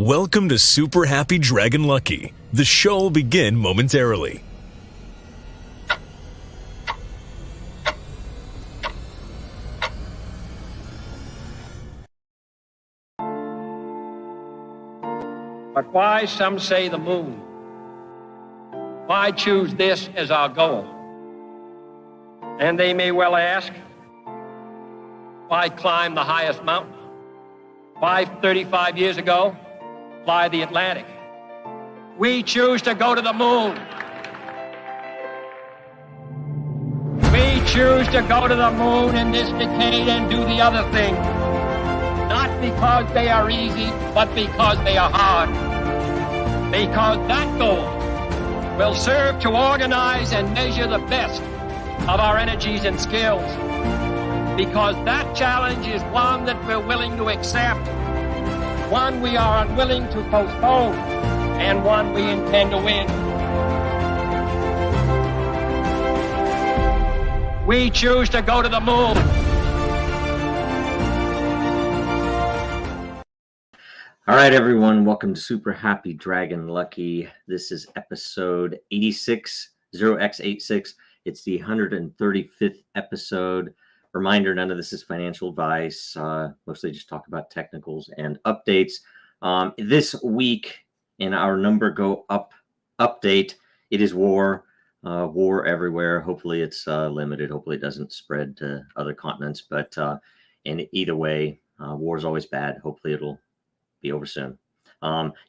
Welcome to Super Happy Dragon Lucky. The show will begin momentarily. But why, some say, the moon? Why choose this as our goal? And they may well ask, why climb the highest mountain? Why, 35 years ago, fly the Atlantic? We choose to go to the moon. We choose to go to the moon in this decade and do the other thing. Not because they are easy, but because they are hard. Because that goal will serve to organize and measure the best of our energies and skills. Because that challenge is one that we're willing to accept, one we are unwilling to postpone, and one we intend to win. We choose to go to the moon. All right, everyone, welcome to Super Happy Dragon Lucky. This is episode 86, 0x86. It's the 135th episode. Reminder, none of this is financial advice. Mostly just talk about technicals and updates. This week in our number go up update, it is war. War everywhere. Hopefully it's limited. Hopefully it doesn't spread to other continents. But in either way, war is always bad. Hopefully it'll be over soon.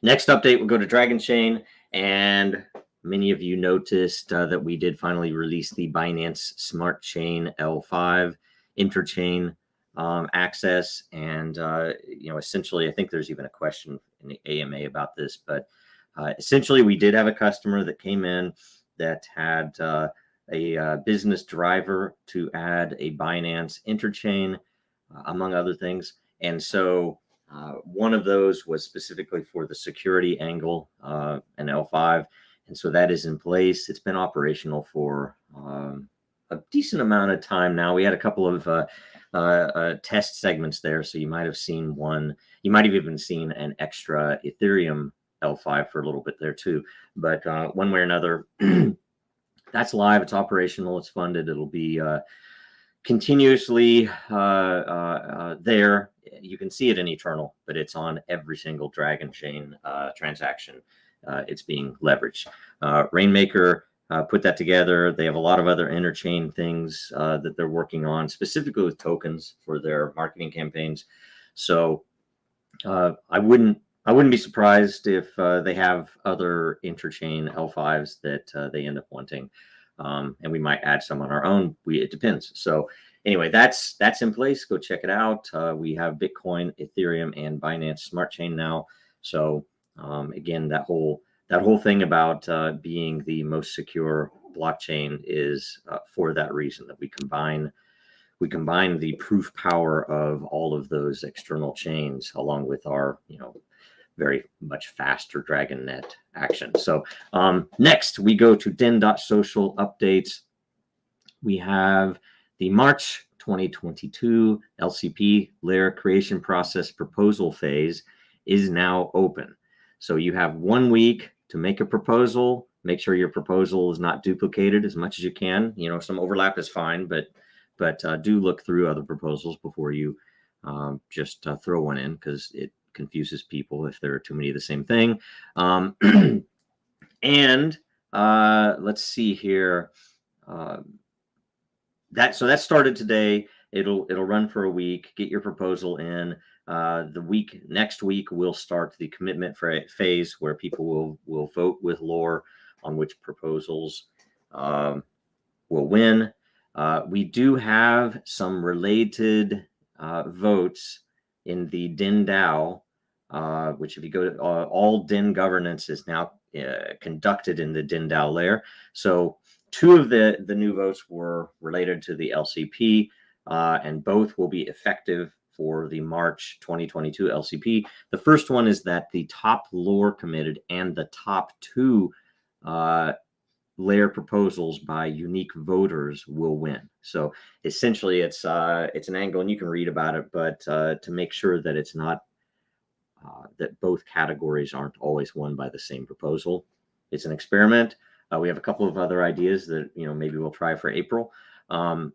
Next update, we'll go to Dragonchain, and many of you noticed that we did finally release the Binance Smart Chain L5 interchain access, and essentially, I think there's even a question in the AMA about this, but essentially, we did have a customer that came in that had a business driver to add a Binance interchain, among other things, and so one of those was specifically for the security angle, an L5. And so that is in place. It's been operational for a decent amount of time now. We had a couple of test segments there. So you might have seen one. You might have even seen an extra Ethereum L5 for a little bit there too. But one way or another, that's live. It's operational. It's funded. It'll be continuously there. You can see it in Eternal, but it's on every single Dragonchain transaction. It's being leveraged. Rainmaker put that together. They have a lot of other interchain things that they're working on, specifically with tokens for their marketing campaigns. So I wouldn't be surprised if they have other interchain L5s that they end up wanting, and we might add some on our own. It depends. So anyway, that's in place. Go check it out. We have Bitcoin, Ethereum, and Binance Smart Chain now. So again, that whole thing about being the most secure blockchain is for that reason, that we combine the proof power of all of those external chains along with our very much faster DragonNet action. So next we go to Den.social updates. We have the March 2022 LCP layer creation process proposal phase is now open. So you have 1 week to make a proposal. Make sure your proposal is not duplicated as much as you can. Some overlap is fine, but do look through other proposals before you just throw one in, because it confuses people if there are too many of the same thing. And let's see here. That started today. It'll run for a week. Get your proposal in. Next week we'll start the commitment phase, where people will vote with lore on which proposals will win. We do have some related votes in the DENDAO, which, if you go to all DEN governance is now conducted in the DENDAO layer. So 2 of the new votes were related to the LCP, and both will be effective for the March 2022 LCP. The first one is that the top lore committed and the top 2 layer proposals by unique voters will win. So essentially it's an angle, and you can read about it, but to make sure that it's not that both categories aren't always won by the same proposal. It's an experiment. We have a couple of other ideas that maybe we'll try for April, or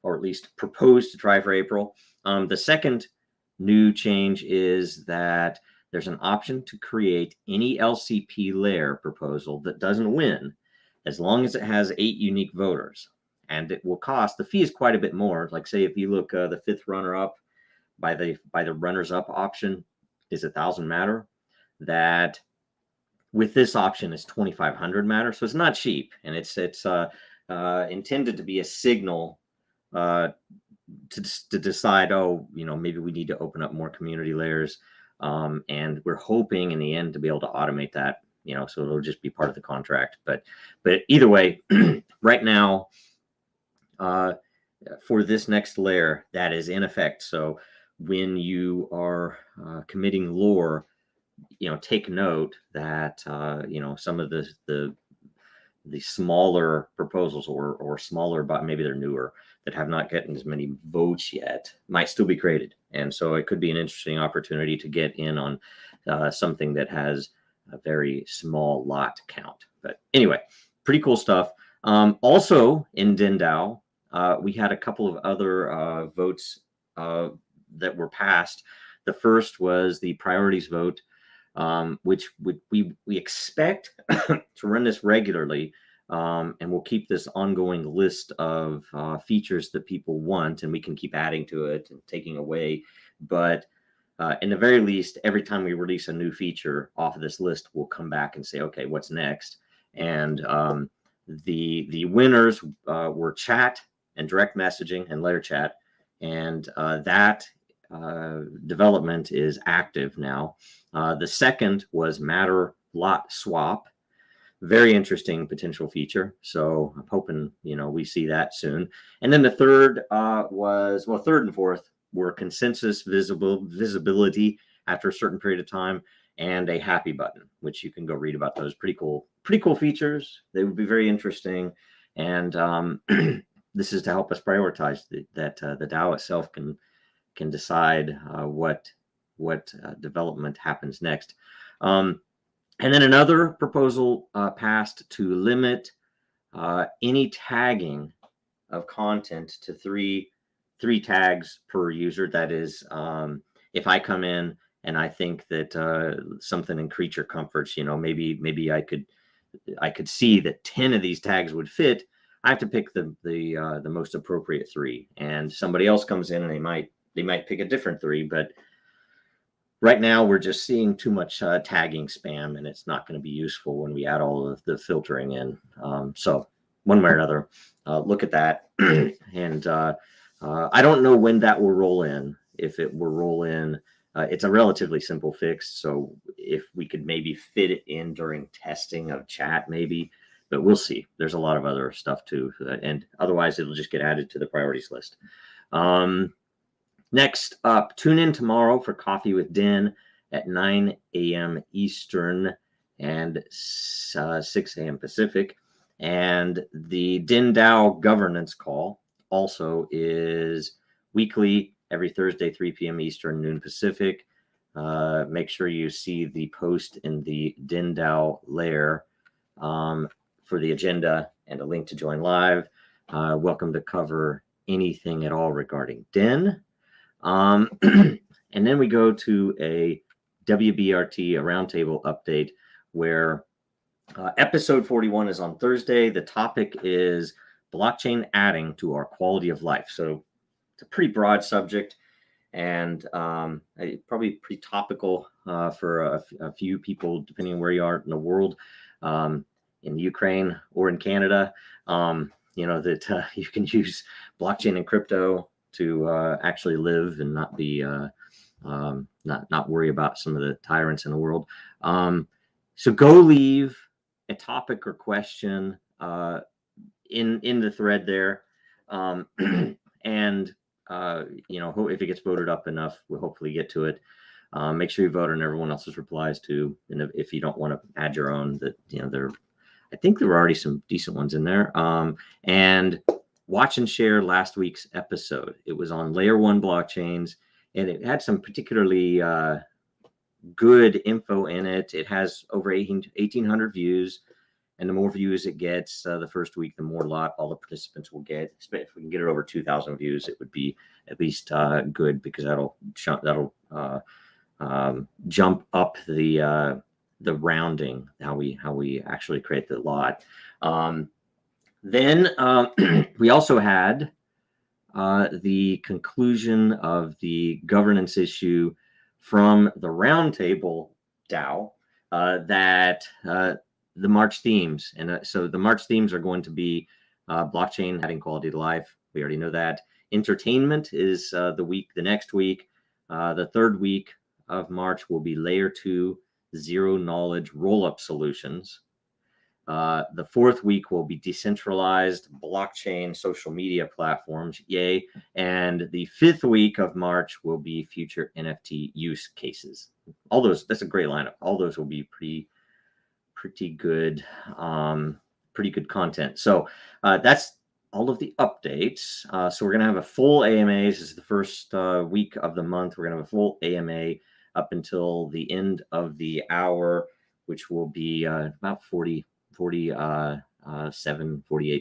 at least propose to try for April. The second new change is that there's an option to create any LCP layer proposal that doesn't win, as long as it has 8 unique voters. And it will cost, the fee is quite a bit more. Like, say, if you look, the 5th runner-up by the runners-up option is 1,000 matter. That with this option is 2,500 matter. So it's not cheap, and it's intended to be a signal to decide, maybe we need to open up more community layers. And we're hoping in the end to be able to automate that, so it'll just be part of the contract. But either way, right now, for this next layer, that is in effect. So when you are committing lore, take note that some of the smaller proposals or smaller, but maybe they're newer, that have not gotten as many votes yet, might still be created. And so it could be an interesting opportunity to get in on something that has a very small lot count. But anyway, pretty cool stuff. Also in DENDAO, we had a couple of other votes that were passed. The first was the priorities vote, which we expect to run this regularly. And we'll keep this ongoing list of features that people want, and we can keep adding to it and taking away. But in the very least, every time we release a new feature off of this list, we'll come back and say, okay, what's next? And the winners were chat and direct messaging and layer chat. And that development is active now. The second was matter lot swap. Very interesting potential feature. So I'm hoping, we see that soon. And then the third third and fourth were consensus visibility after a certain period of time, and a happy button, which you can go read about those. Pretty cool features. They would be very interesting. And this is to help us prioritize that the DAO itself can decide what development happens next. And then another proposal passed to limit any tagging of content to three tags per user. That is, if I come in and I think that something in creature comforts, maybe I could see that 10 of these tags would fit. I have to pick the most appropriate 3, and somebody else comes in and they might pick a different 3, but right now, we're just seeing too much tagging spam, and it's not going to be useful when we add all of the filtering in. So one way or another, look at that. And I don't know when that will roll in. If it will roll in, it's a relatively simple fix. So if we could maybe fit it in during testing of chat, maybe, but we'll see. There's a lot of other stuff too. And otherwise, it'll just get added to the priorities list. Next up, tune in tomorrow for Coffee with Den at 9 a.m. Eastern and 6 a.m. Pacific. And the DENDAO governance call also is weekly, every Thursday, 3 p.m. Eastern, noon Pacific. Make sure you see the post in the DENDAO layer for the agenda and a link to join live. Welcome to cover anything at all regarding Den. And then we go to a WBRT, a roundtable update, where episode 41 is on Thursday. The topic is blockchain adding to our quality of life. So it's a pretty broad subject, and probably pretty topical for a few people, depending on where you are in the world, in Ukraine or in Canada. That you can use blockchain and crypto to actually live and not be not worry about some of the tyrants in the world. So go leave a topic or question in the thread there, and if it gets voted up enough, we'll hopefully get to it. Make sure you vote on everyone else's replies too, and if you don't want to add your own, I think there were already some decent ones in there. And watch and share last week's episode. It was on layer 1 blockchains, and it had some particularly good info in it. It has over 1,800 views, and the more views it gets the first week, the more all the participants will get. If we can get it over 2,000 views, it would be at least good, because that'll jump up the rounding, how we actually create the lot. Then we also had the conclusion of the governance issue from the Roundtable DAO that the March themes. And so the March themes are going to be blockchain, having quality of life. We already know that. Entertainment is the next week. The third week of March will be layer 2 zero knowledge roll-up solutions. The fourth week will be decentralized blockchain social media platforms. Yay. And the fifth week of March will be future NFT use cases. All those, that's a great lineup. All those will be pretty good content. So that's all of the updates. So we're going to have a full AMA. This is the first week of the month. We're going to have a full AMA up until the end of the hour, which will be about 48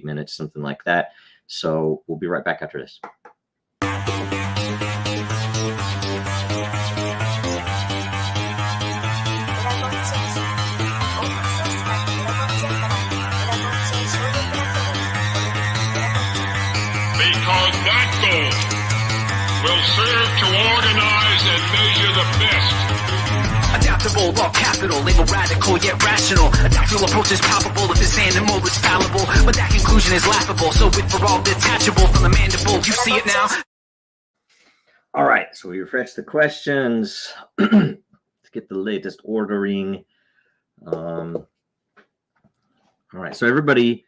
minutes, something like that. So we'll be right back after this. Because that goal will serve to organize and measure the best. Adaptable, all capital, label radical yet rational. A tactical approach is palpable if this animal is fallible, but that conclusion is laughable. So with for all detachable from the mandible, you see it now. All right, so we refresh the questions to get the latest ordering. All right, so everybody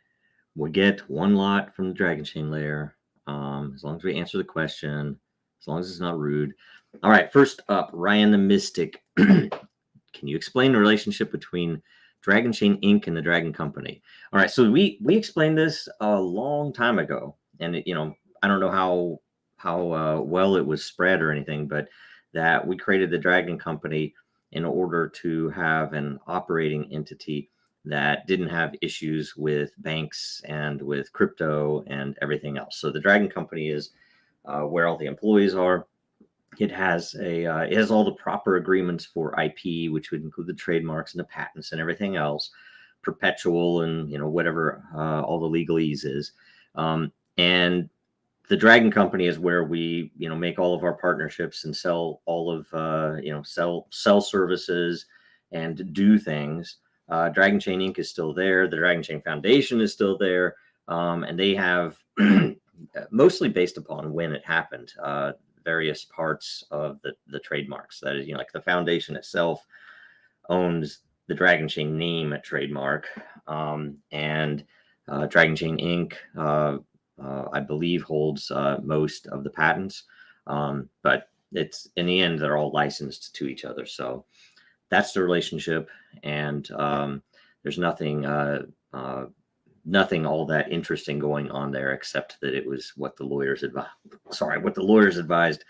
will get one lot from the Dragonchain layer, as long as we answer the question, as long as it's not rude. All right, first up, Ryan the Mystic. Can you explain the relationship between Dragonchain Inc. and the Dragon Company? All right, so we explained this a long time ago, and it, I don't know how well it was spread or anything, but that we created the Dragon Company in order to have an operating entity that didn't have issues with banks and with crypto and everything else. So the Dragon Company is where all the employees are. It has all the proper agreements for IP, which would include the trademarks and the patents and everything else, perpetual and whatever all the legalese is. And the Dragon Company is where we make all of our partnerships and sell all of sell services and do things. Dragonchain Inc. is still there. The Dragonchain Foundation is still there, and they have mostly based upon when it happened. Various parts of the trademarks. That is, like the foundation itself owns the Dragonchain name at trademark, and Dragonchain Inc. I believe holds most of the patents, but it's in the end they're all licensed to each other. So that's the relationship, and there's nothing all that interesting going on there, except that it was what the lawyers advised,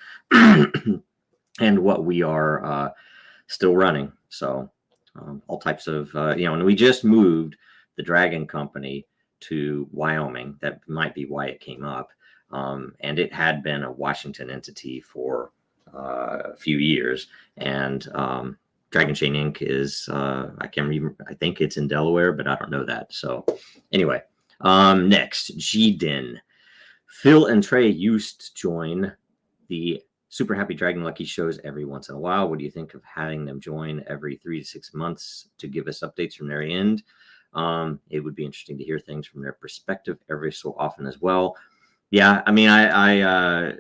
and what we are still running. So all types of, and we just moved the Dragon Company to Wyoming. That might be why it came up. And it had been a Washington entity for a few years. And Dragonchain Inc. is, I can't remember, I think it's in Delaware, but I don't know that. So anyway, next, GDEN. Phil and Trey used to join the Super Happy Dragon Lucky shows every once in a while. What do you think of having them join every 3 to 6 months to give us updates from their end? It would be interesting to hear things from their perspective every so often as well. Yeah, I mean, I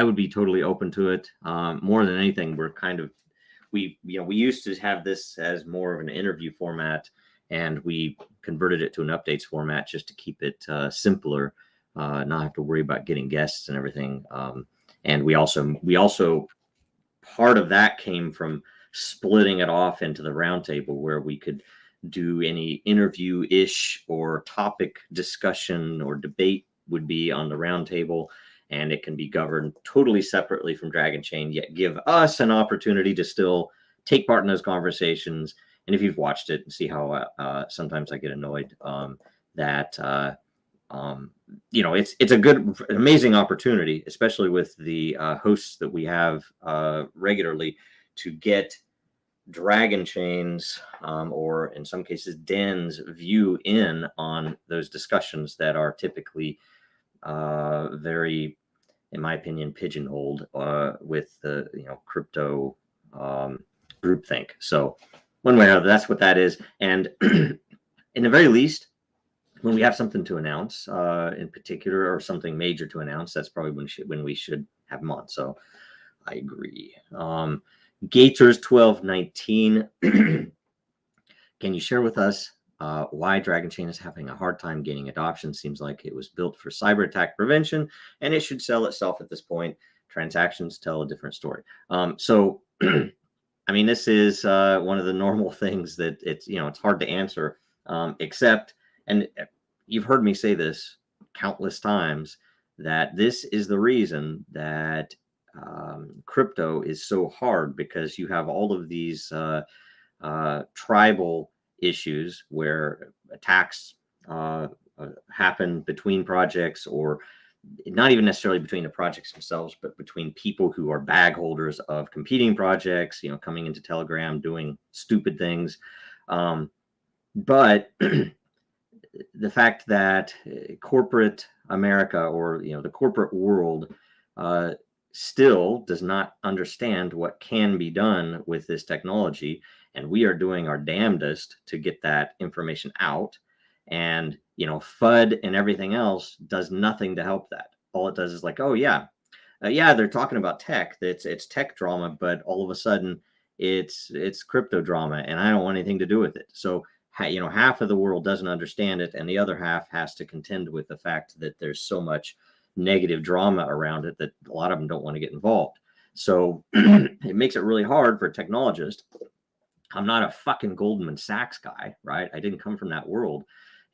would be totally open to it. More than anything, we're kind of, we used to have this as more of an interview format, and we converted it to an updates format just to keep it simpler, not have to worry about getting guests and everything. And we also part of that came from splitting it off into the roundtable, where we could do any interview-ish or topic discussion or debate would be on the roundtable, and it can be governed totally separately from Dragonchain, yet give us an opportunity to still take part in those conversations. And if you've watched it, see how sometimes I get annoyed that it's a good, amazing opportunity, especially with the hosts that we have regularly, to get Dragonchain's or in some cases Den's view in on those discussions that are typically very, in my opinion, pigeonholed with the crypto groupthink. So one way or another, that's what that is. And in the very least, when we have something to announce in particular, or something major to announce, that's probably when we should have them on. So I agree. Gators 1219, can you share with us why Dragonchain is having a hard time gaining adoption? Seems like it was built for cyber attack prevention and it should sell itself at this point. Transactions tell a different story. So I mean, this is one of the normal things that it's hard to answer, except, and you've heard me say this countless times, that this is the reason that crypto is so hard, because you have all of these tribal issues where attacks happen between projects, or not even necessarily between the projects themselves, but between people who are bag holders of competing projects, coming into Telegram, doing stupid things. But the fact that corporate America, or the corporate world, still does not understand what can be done with this technology, and we are doing our damnedest to get that information out. And FUD and everything else does nothing to help that. All it does is like, oh yeah, they're talking about tech. It's tech drama, but all of a sudden it's crypto drama, and I don't want anything to do with it. So half of the world doesn't understand it, and the other half has to contend with the fact that there's so much negative drama around it that a lot of them don't want to get involved. So it makes it really hard for a technologist. I'm not a fucking Goldman Sachs guy, right? I didn't come from that world.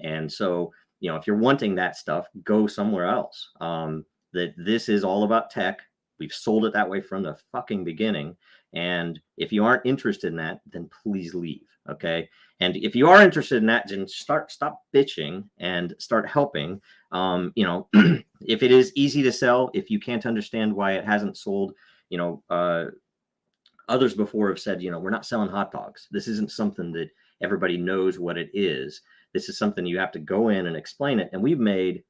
And so, if you're wanting that stuff, go somewhere else. That this is all about tech. We've sold it that way from the fucking beginning. And if you aren't interested in that, then please leave. Okay. And if you are interested in that, then stop bitching and start helping. If it is easy to sell, if you can't understand why it hasn't sold, others before have said, we're not selling hot dogs. This isn't something that everybody knows what it is. This is something you have to go in and explain it. And we've made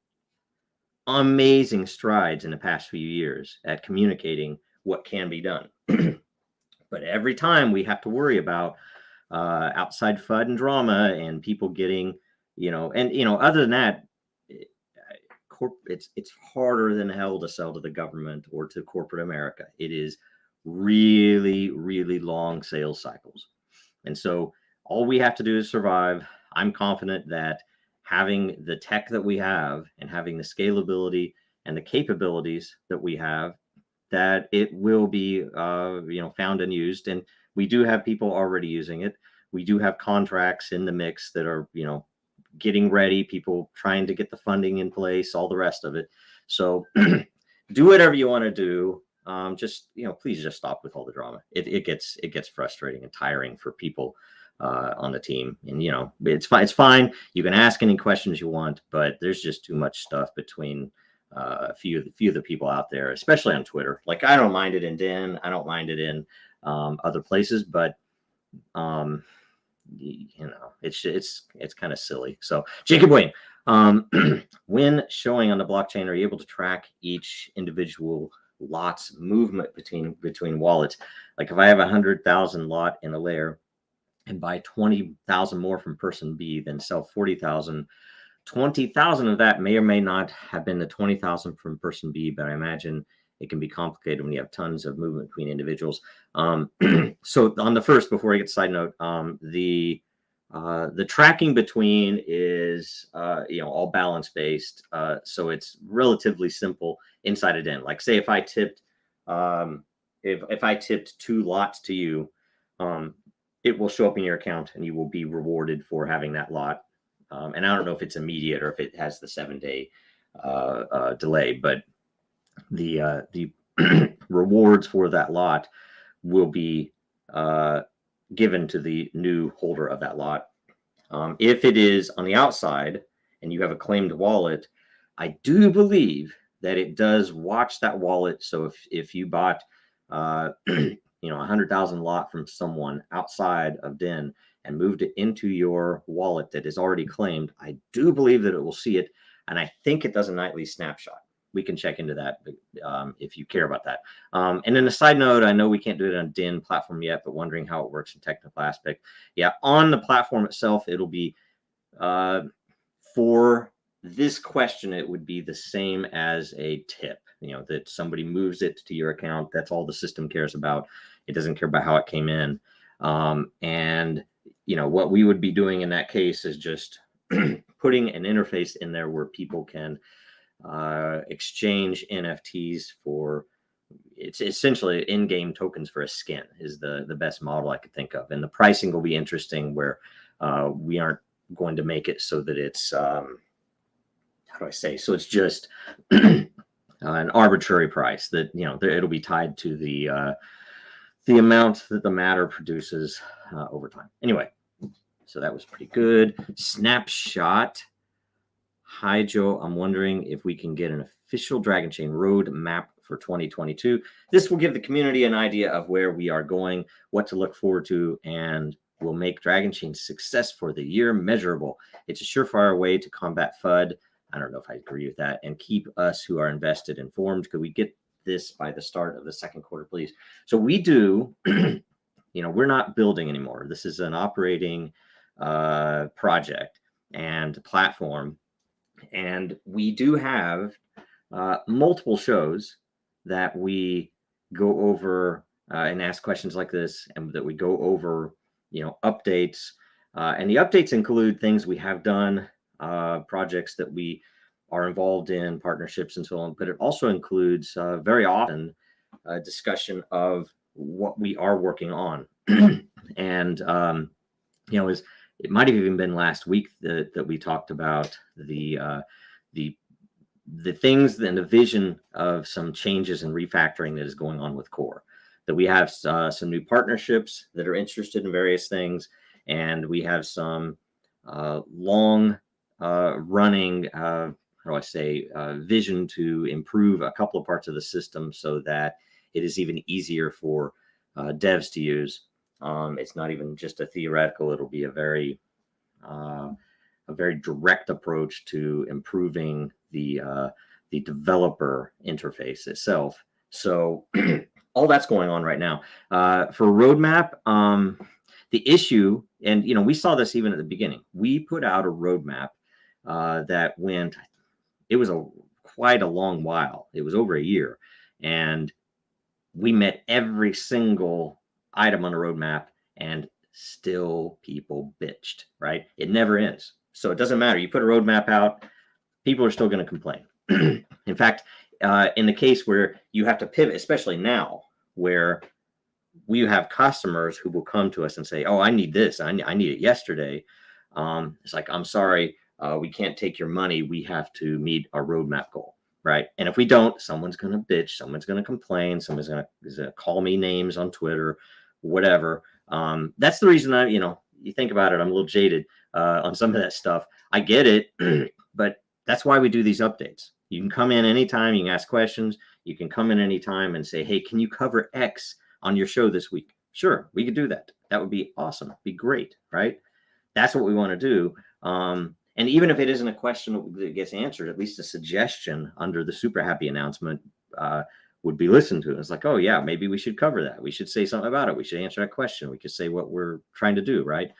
amazing strides in the past few years at communicating what can be done. But every time we have to worry about outside FUD and drama and people getting, other than that, it's harder than hell to sell to the government or to corporate America. It is really, really long sales cycles. And so all we have to do is survive. I'm confident that having the tech that we have and having the scalability and the capabilities that we have, that it will be, found and used. And we do have people already using it. We do have contracts in the mix that are, getting ready, people trying to get the funding in place, all the rest of it. So do whatever you want to do. Just, please just stop with all the drama. It gets frustrating and tiring for people on the team. And, it's fine. It's fine. You can ask any questions you want, but there's just too much stuff between a few of the people out there, especially on Twitter. Like, I don't mind it in Den. I don't mind it in other places, but it's kind of silly. So Jacob Wayne, when showing on the blockchain, are you able to track each individual lot's movement between wallets? Like, if I have 100,000 lot in a layer and buy 20,000 more from person B, then sell 40,000, 20,000 of that may or may not have been the 20,000 from person B, but I imagine it can be complicated when you have tons of movement between individuals. So on the first, before I get to side note, the tracking between is all balance based. So it's relatively simple inside a Den. Like, say if I tipped if I tipped 2 lots to you, it will show up in your account and you will be rewarded for having that lot. And I don't know if it's immediate or if it has the 7-day delay, but the rewards for that lot will be given to the new holder of that lot. If it is on the outside and you have a claimed wallet, I do believe that it does watch that wallet. So if you bought, you know, 100,000 lot from someone outside of Den and moved it into your wallet that is already claimed, I do believe that it will see it. And I think it does a nightly snapshot. We can check into that if you care about that. And then a side note, I know we can't do it on Den platform yet, but wondering how it works in technical aspect. Yeah, on the platform itself, it'll be for this question, it would be the same as a tip, you know, that somebody moves it to your account. That's all the system cares about. It doesn't care about how it came in. And, you know, what we would be doing in that case is just putting an interface in there where people can exchange NFTs for, it's essentially in-game tokens for a skin is the best model I could think of. And the pricing will be interesting where we aren't going to make it so that it's, how do I say? So it's just an arbitrary price that, you know, it'll be tied to the amount that the matter produces over time. Anyway, so that was pretty good. Snapshot. Hi, Joe. I'm wondering if we can get an official Dragonchain roadmap for 2022. This will give the community an idea of where we are going, what to look forward to, and will make Dragonchain's success for the year measurable. It's a surefire way to combat FUD. I don't know if I agree with that, and keep us who are invested informed. Could we get this by the start of the second quarter, please? So we do, you know, we're not building anymore. This is an operating project and platform. And we do have multiple shows that we go over and ask questions like this, and that we go over, you know, updates. And the updates include things we have done, projects that we are involved in, partnerships and so on. But it also includes very often a discussion of what we are working on. And, you know, it might have even been last week that we talked about the things and the vision of some changes and refactoring that is going on with Core. That we have some new partnerships that are interested in various things, and we have some long running, how do I say, vision to improve a couple of parts of the system so that it is even easier for devs to use. It's not even just a theoretical; it'll be a very direct approach to improving the developer interface itself. So all that's going on right now. For roadmap, the issue, and you know, we saw this even at the beginning. We put out a roadmap that went. It was quite a long while. It was over a year, and we met every single item on the roadmap, and still people bitched, right? It never ends. So it doesn't matter. You put a roadmap out, people are still going to complain. In fact, in the case where you have to pivot, especially now, where we have customers who will come to us and say, oh, I need this. I need it yesterday. It's like, I'm sorry, we can't take your money. We have to meet our roadmap goal, right? And if we don't, someone's going to bitch. Someone's going to complain. Someone's going to call me names on Twitter, whatever. That's the reason you know, you think about it, I'm a little jaded on some of that stuff. I get it, but that's why we do these updates. You can come in anytime, you can ask questions, you can come in anytime and say, hey, can you cover X on your show this week? Sure, we could do that. That would be awesome, be great, right? That's what we want to do. And even if it isn't a question that gets answered, at least a suggestion under the Super Happy announcement would be listened to. It's like, oh yeah, maybe we should cover that. We should say something about it. We should answer that question. We could say what we're trying to do, right?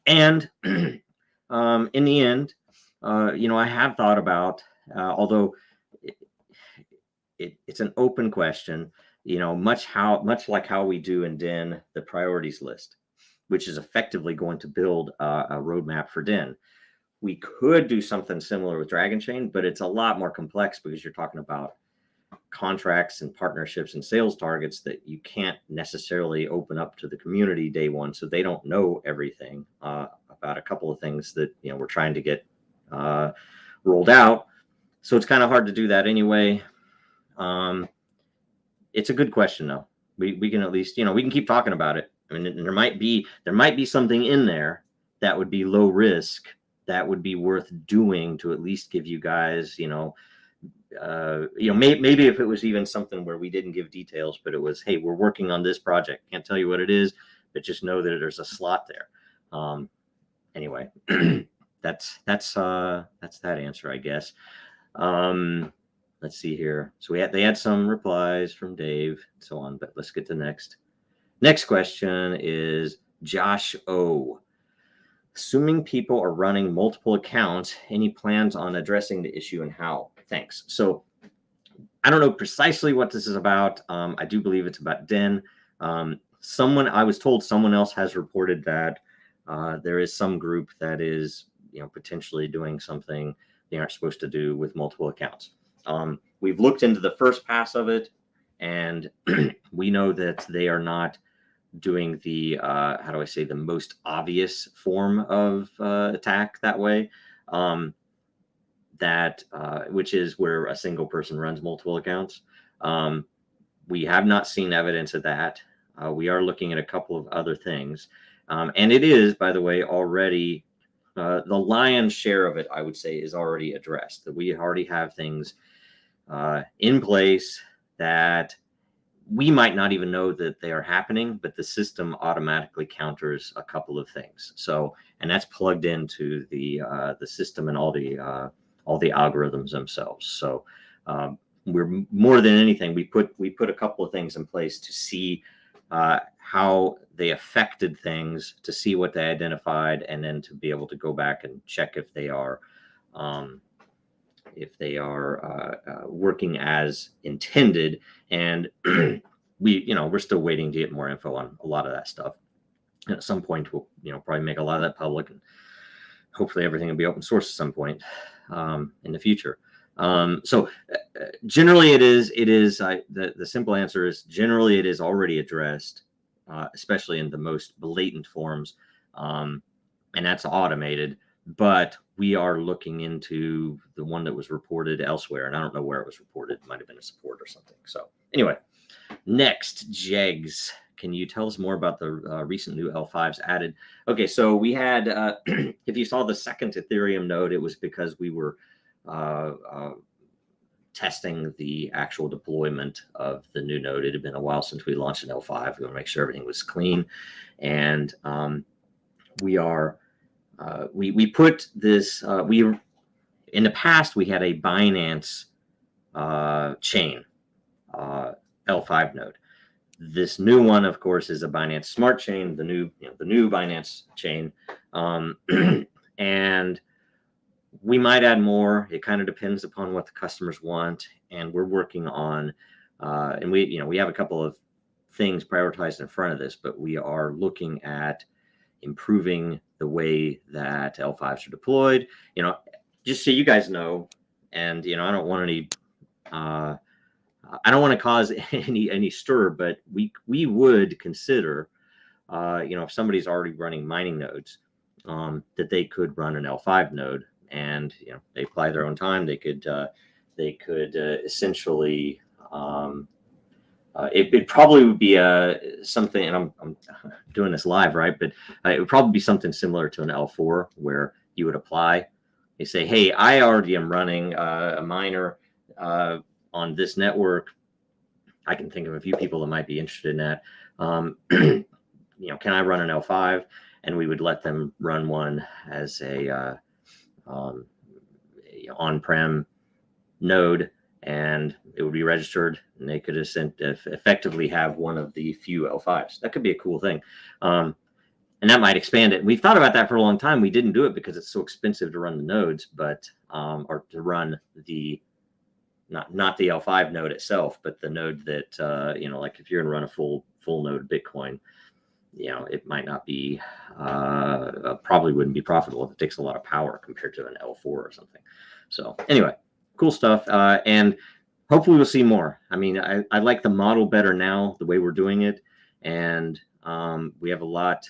And in the end, you know, I have thought about, although it's an open question, you know, much like how we do in Den, the priorities list, which is effectively going to build a roadmap for Den. We could do something similar with Dragonchain, but it's a lot more complex because you're talking about contracts and partnerships and sales targets that you can't necessarily open up to the community day one, so they don't know everything about a couple of things that, you know, we're trying to get rolled out. So it's kind of hard to do that anyway. It's a good question though. We can at least, you know, we can keep talking about it. I mean, there might be something in there that would be low risk, that would be worth doing to at least give you guys, maybe if it was even something where we didn't give details, but it was, hey, we're working on this project. Can't tell you what it is, but just know that there's a slot there. Anyway, that's that answer, I guess. Let's see here. So they had some replies from Dave and so on, but let's get to the next question is Josh O. Assuming people are running multiple accounts, any plans on addressing the issue and how? Thanks. So I don't know precisely what this is about. I do believe it's about Den. I was told someone else has reported that there is some group that is, potentially doing something they aren't supposed to do with multiple accounts. We've looked into the first pass of it, and we know that they are not doing the the most obvious form of attack that way, which is where a single person runs multiple accounts. We have not seen evidence of that. We are looking at a couple of other things, and it is, by the way, already the lion's share of it, I would say, is already addressed. That we already have things in place that we might not even know that they are happening, but the system automatically counters a couple of things. So, and that's plugged into the system and all the algorithms themselves. So, we're more than anything, we put a couple of things in place to see how they affected things, to see what they identified, and then to be able to go back and check if they are working as intended. And we're still waiting to get more info on a lot of that stuff. And at some point, we'll probably make a lot of that public, and hopefully everything will be open source at some point in the future. So generally, the simple answer is generally it is already addressed, especially in the most blatant forms, and that's automated. But we are looking into the one that was reported elsewhere, and I don't know where it was reported. It might have been a support or something. So anyway, next, Jegs, can you tell us more about the recent new L5s added? Okay, so we had, if you saw the second Ethereum node, it was because we were testing the actual deployment of the new node. It had been a while since we launched an L5. We want to make sure everything was clean, and we put this. In the past we had a Binance chain L5 node. This new one, of course, is a Binance Smart Chain, the new Binance chain, and we might add more. It kind of depends upon what the customers want, and we're working on. And we have a couple of things prioritized in front of this, but we are looking at improving the way that L5s are deployed. Just so you guys know, and I don't want to cause any stir, but we would consider, if somebody's already running mining nodes, that they could run an L5 node, and they apply their own time. They could essentially. It probably would be something, and I'm doing this live, right? But it would probably be something similar to an L4, where you would apply. You say, hey, I already am running a miner on this network. I can think of a few people that might be interested in that. Can I run an L5? And we would let them run one as a on-prem node, and it would be registered, and they could effectively have one of the few L5s. That could be a cool thing. And that might expand it. We've thought about that for a long time. We didn't do it because it's so expensive to run the nodes, but or to run the not the L5 node itself, but the node that like if you're gonna run a full node Bitcoin, it might not be probably wouldn't be profitable if it takes a lot of power compared to an L4 or something. So anyway, cool stuff, and hopefully we'll see more. I mean, I like the model better now, the way we're doing it, and we have a lot.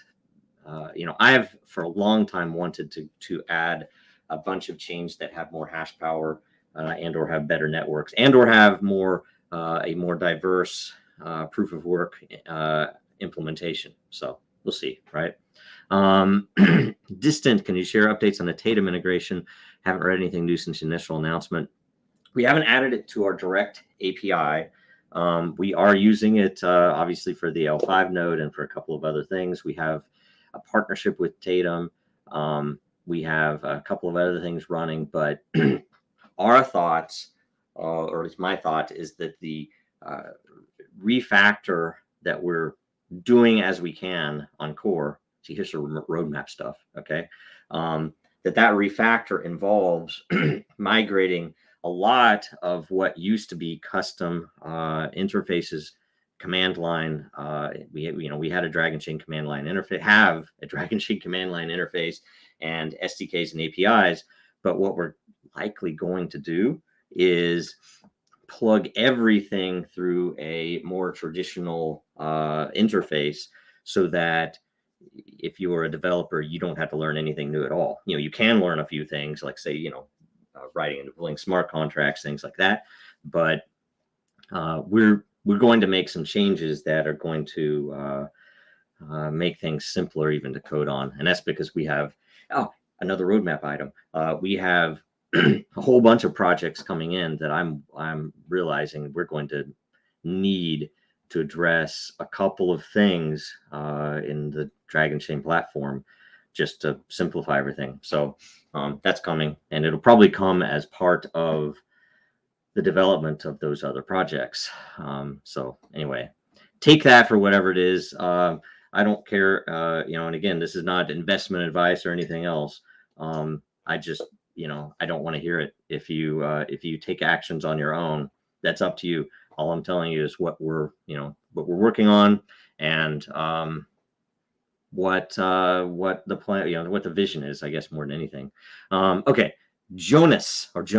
I have for a long time wanted to add a bunch of chains that have more hash power and or have better networks and or have more a more diverse proof of work implementation. So we'll see, right? Distant, can you share updates on the Tatum integration? Haven't read anything new since the initial announcement. We haven't added it to our direct API. We are using it obviously for the L5 node and for a couple of other things. We have a partnership with Tatum. We have a couple of other things running, but our thoughts, or at least my thought, is that the refactor that we're doing as we can on core, see, here's some roadmap stuff, okay? That refactor involves migrating a lot of what used to be custom interfaces, command line. We had a Dragonchain command line interface, have a Dragonchain command line interface and SDKs and APIs. But what we're likely going to do is plug everything through a more traditional interface, so that if you are a developer, you don't have to learn anything new at all. You can learn a few things, like say, writing and deploying smart contracts, things like that. But we're going to make some changes that are going to make things simpler even to code on. And that's because we have, another roadmap item. We have a whole bunch of projects coming in that I'm realizing we're going to need to address a couple of things in the Dragonchain platform, just to simplify everything. So that's coming, and it'll probably come as part of the development of those other projects. So anyway, take that for whatever it is. I don't care, and again, this is not investment advice or anything else. I just, I don't want to hear it. If you take actions on your own, that's up to you. All I'm telling you is what we're working on, and what the plan, what the vision is, I guess, more than anything. Okay, Jonas. Let's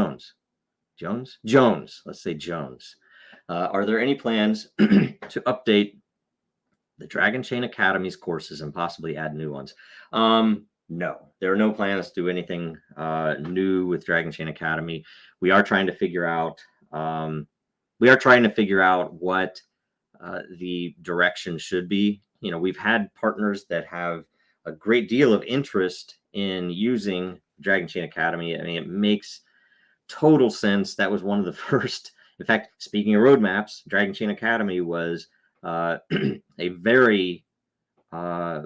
say Jones. Are there any plans to update the Dragonchain Academy's courses and possibly add new ones? No, there are no plans to do anything new with Dragonchain Academy. We are trying to figure out what the direction should be. We've had partners that have a great deal of interest in using Dragonchain Academy. I mean, it makes total sense. That was one of the first. In fact, speaking of roadmaps, Dragonchain Academy was a very a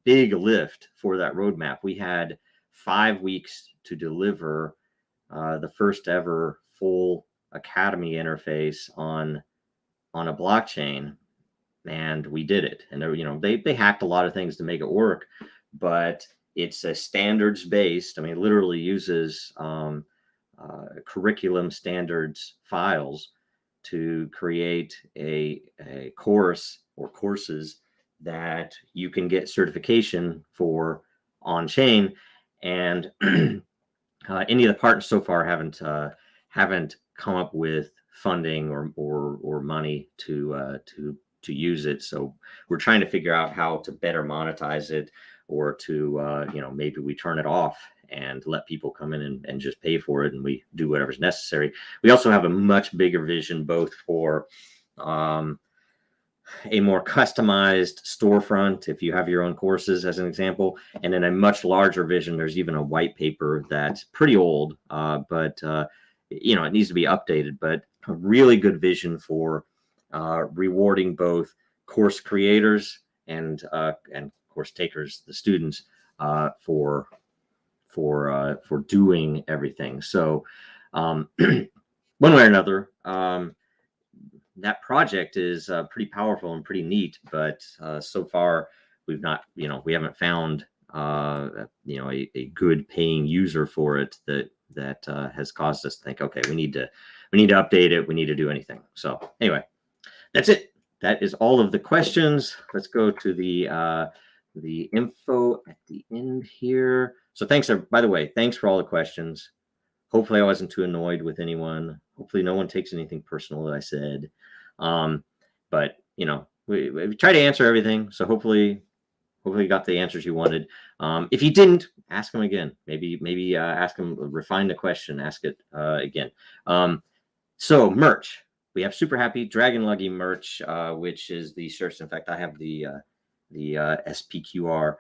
big lift for that roadmap. We had 5 weeks to deliver the first ever full Academy interface on a blockchain, and we did it. And they hacked a lot of things to make it work, but it's a standards based. I mean, it literally uses curriculum standards files to create a course or courses that you can get certification for on chain. And any of the partners so far haven't come up with funding or money to use it. So we're trying to figure out how to better monetize it, or to maybe we turn it off and let people come in and just pay for it, and we do whatever's necessary. We also have a much bigger vision, both for a more customized storefront, if you have your own courses as an example, and then a much larger vision. There's even a white paper that's pretty old, but it needs to be updated, but a really good vision for rewarding both course creators and course takers, the students, for doing everything. So one way or another, that project is pretty powerful and pretty neat, but so far we haven't found a good paying user for it that has caused us to think, okay, we need to update it, we need to do anything. So anyway, that's it. That is all of the questions. Let's go to the info at the end here. So thanks, by the way, thanks for all the questions. Hopefully I wasn't too annoyed with anyone. Hopefully no one takes anything personal that I said. But we try to answer everything. So hopefully you got the answers you wanted. If you didn't, ask them again. Maybe ask them, refine the question, ask it again. So merch. we have Super Happy Dragon Lucky merch, which is the shirts. In fact, I have the SPQR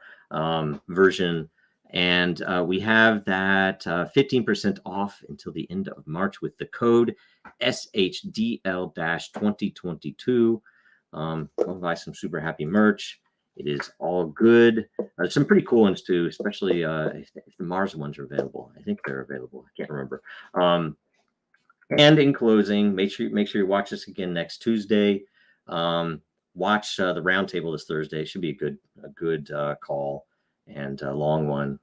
version, and we have that 15% off until the end of March with the code SHDL-2022. Go buy some Super Happy merch. It is all good. There's some pretty cool ones too, especially if the Mars ones are available. I think they're available. I can't remember. And in closing, make sure you watch us again next Tuesday. Watch the roundtable this Thursday. Should be a good call and a long one.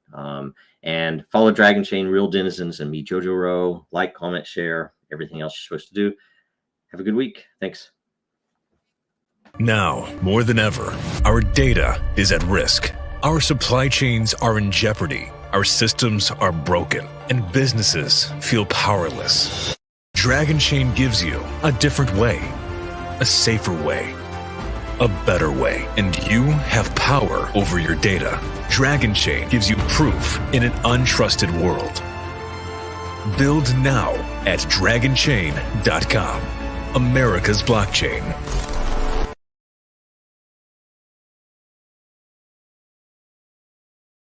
And follow Dragonchain, Real Denizens, and me, Jojo Rowe. Like, comment, share, everything else you're supposed to do. Have a good week. Thanks. Now, more than ever, our data is at risk. Our supply chains are in jeopardy. Our systems are broken, and businesses feel powerless. Dragonchain gives you a different way, a safer way, a better way, and you have power over your data. Dragonchain gives you proof in an untrusted world. Build now at Dragonchain.com, America's blockchain.